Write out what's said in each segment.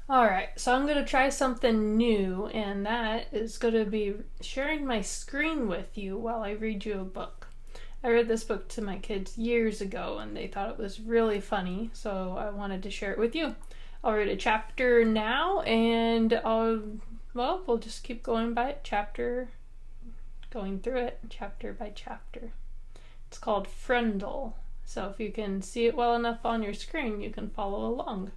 Alright, so I'm going to try something new, and that is going to be sharing my screen with you while I read you a book. I read this book to my kids years ago, and they thought it was really funny, so I wanted to share it with you. I'll read a chapter now, and we'll just keep going by it, going through it, chapter by chapter. It's called Frindle, so if you can see it well enough on your screen, you can follow along.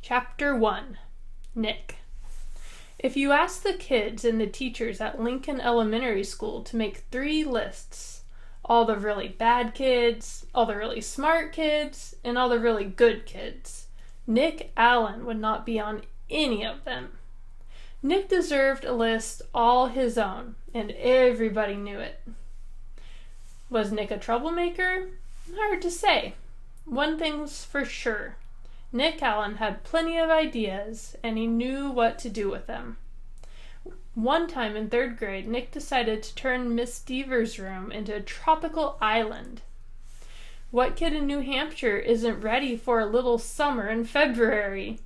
Chapter 1. Nick. If you ask the kids and the teachers at Lincoln Elementary School to make 3 lists, all the really bad kids, all the really smart kids, and all the really good kids, Nick Allen would not be on any of them. Nick deserved a list all his own, and everybody knew it. Was Nick a troublemaker? Hard to say. One thing's for sure. Nick Allen had plenty of ideas, and he knew what to do with them. One time in 3rd grade, Nick decided to turn Miss Deaver's room into a tropical island. What kid in New Hampshire isn't ready for a little summer in February?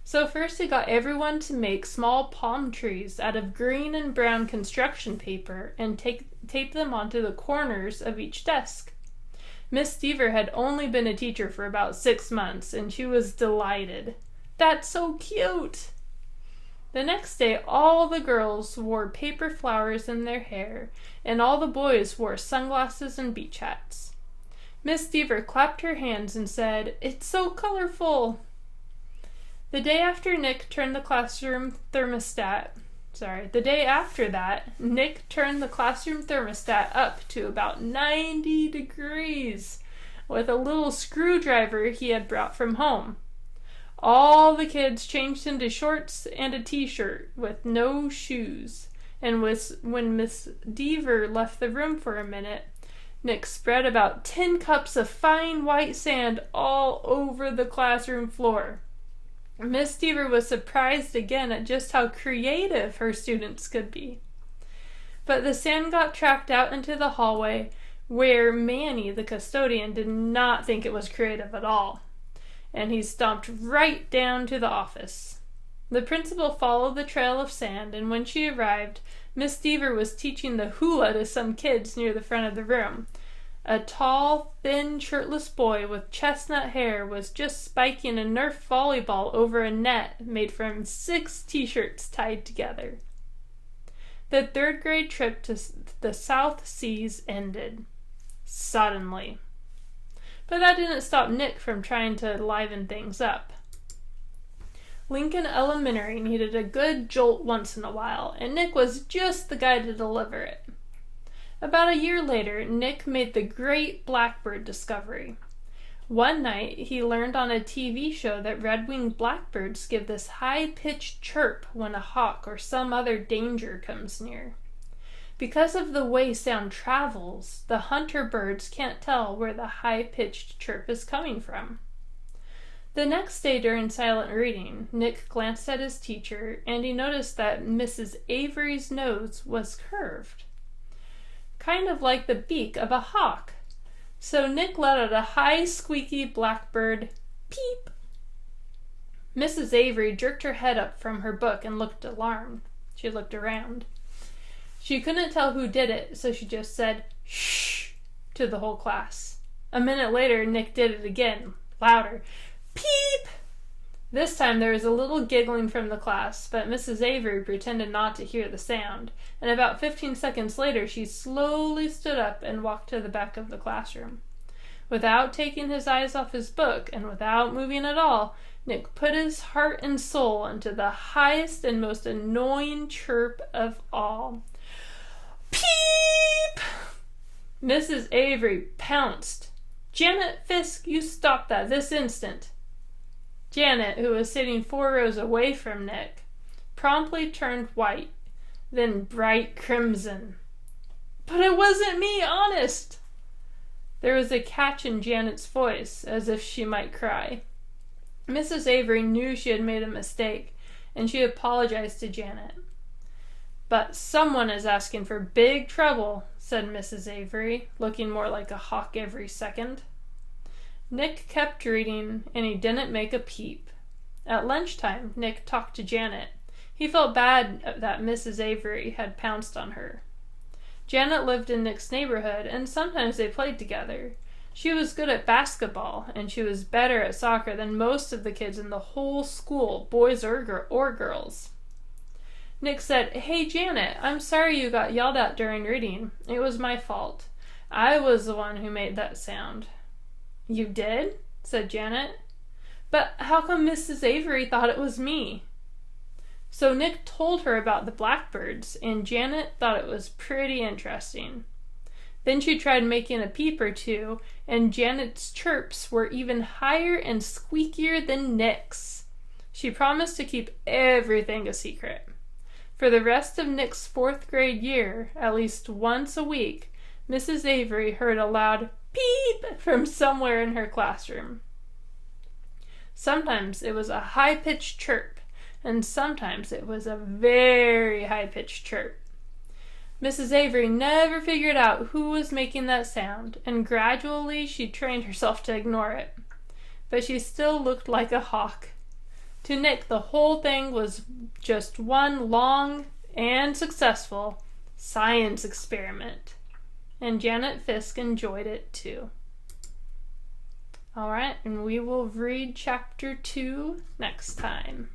So first he got everyone to make small palm trees out of green and brown construction paper and tape them onto the corners of each desk. Miss Deaver had only been a teacher for about 6 months, and she was delighted. That's so cute! The next day, all the girls wore paper flowers in their hair, and all the boys wore sunglasses and beach hats. Miss Deaver clapped her hands and said, "It's so colorful!" The day after that, Nick turned the classroom thermostat up to about 90 degrees with a little screwdriver he had brought from home. All the kids changed into shorts and a t-shirt with no shoes, and when Miss Deaver left the room for a minute, Nick spread about 10 cups of fine white sand all over the classroom floor. Miss Deaver was surprised again at just how creative her students could be. But the sand got tracked out into the hallway, where Manny, the custodian, did not think it was creative at all, and he stomped right down to the office. The principal followed the trail of sand, and when she arrived, Miss Deaver was teaching the hula to some kids near the front of the room. A tall, thin, shirtless boy with chestnut hair was just spiking a Nerf volleyball over a net made from 6 t-shirts tied together. The 3rd grade trip to the South Seas ended. Suddenly. But that didn't stop Nick from trying to liven things up. Lincoln Elementary needed a good jolt once in a while, and Nick was just the guy to deliver it. About a year later, Nick made the great blackbird discovery. One night, he learned on a TV show that red-winged blackbirds give this high-pitched chirp when a hawk or some other danger comes near. Because of the way sound travels, the hunter birds can't tell where the high-pitched chirp is coming from. The next day during silent reading, Nick glanced at his teacher, and he noticed that Mrs. Avery's nose was curved, kind of like the beak of a hawk. So Nick let out a high, squeaky blackbird peep. Mrs. Avery jerked her head up from her book and looked alarmed. She looked around. She couldn't tell who did it, so she just said, "Shh," to the whole class. A minute later, Nick did it again, louder. Peep! This time there was a little giggling from the class, but Mrs. Avery pretended not to hear the sound, and about 15 seconds later she slowly stood up and walked to the back of the classroom. Without taking his eyes off his book, and without moving at all, Nick put his heart and soul into the highest and most annoying chirp of all. Peep! Mrs. Avery pounced. "Janet Fisk, you stop that this instant." Janet, who was sitting 4 rows away from Nick, promptly turned white, then bright crimson. "But it wasn't me, honest!" There was a catch in Janet's voice, as if she might cry. Mrs. Avery knew she had made a mistake, and she apologized to Janet. "But someone is asking for big trouble," said Mrs. Avery, looking more like a hawk every second. Nick kept reading, and he didn't make a peep. At lunchtime, Nick talked to Janet. He felt bad that Mrs. Avery had pounced on her. Janet lived in Nick's neighborhood, and sometimes they played together. She was good at basketball, and she was better at soccer than most of the kids in the whole school, boys or girls. Nick said, "Hey, Janet, I'm sorry you got yelled at during reading. It was my fault. I was the one who made that sound." "You did?" said Janet. "But how come Mrs. Avery thought it was me?" So Nick told her about the blackbirds, and Janet thought it was pretty interesting. Then she tried making a peep or two, and Janet's chirps were even higher and squeakier than Nick's. She promised to keep everything a secret. For the rest of Nick's 4th grade year, at least once a week, Mrs. Avery heard a loud peep from somewhere in her classroom. Sometimes it was a high-pitched chirp, and sometimes it was a very high-pitched chirp. Mrs. Avery never figured out who was making that sound, and gradually she trained herself to ignore it. But she still looked like a hawk. To Nick, the whole thing was just one long and successful science experiment. And Janet Fisk enjoyed it too. All right, and we will read chapter 2 next time.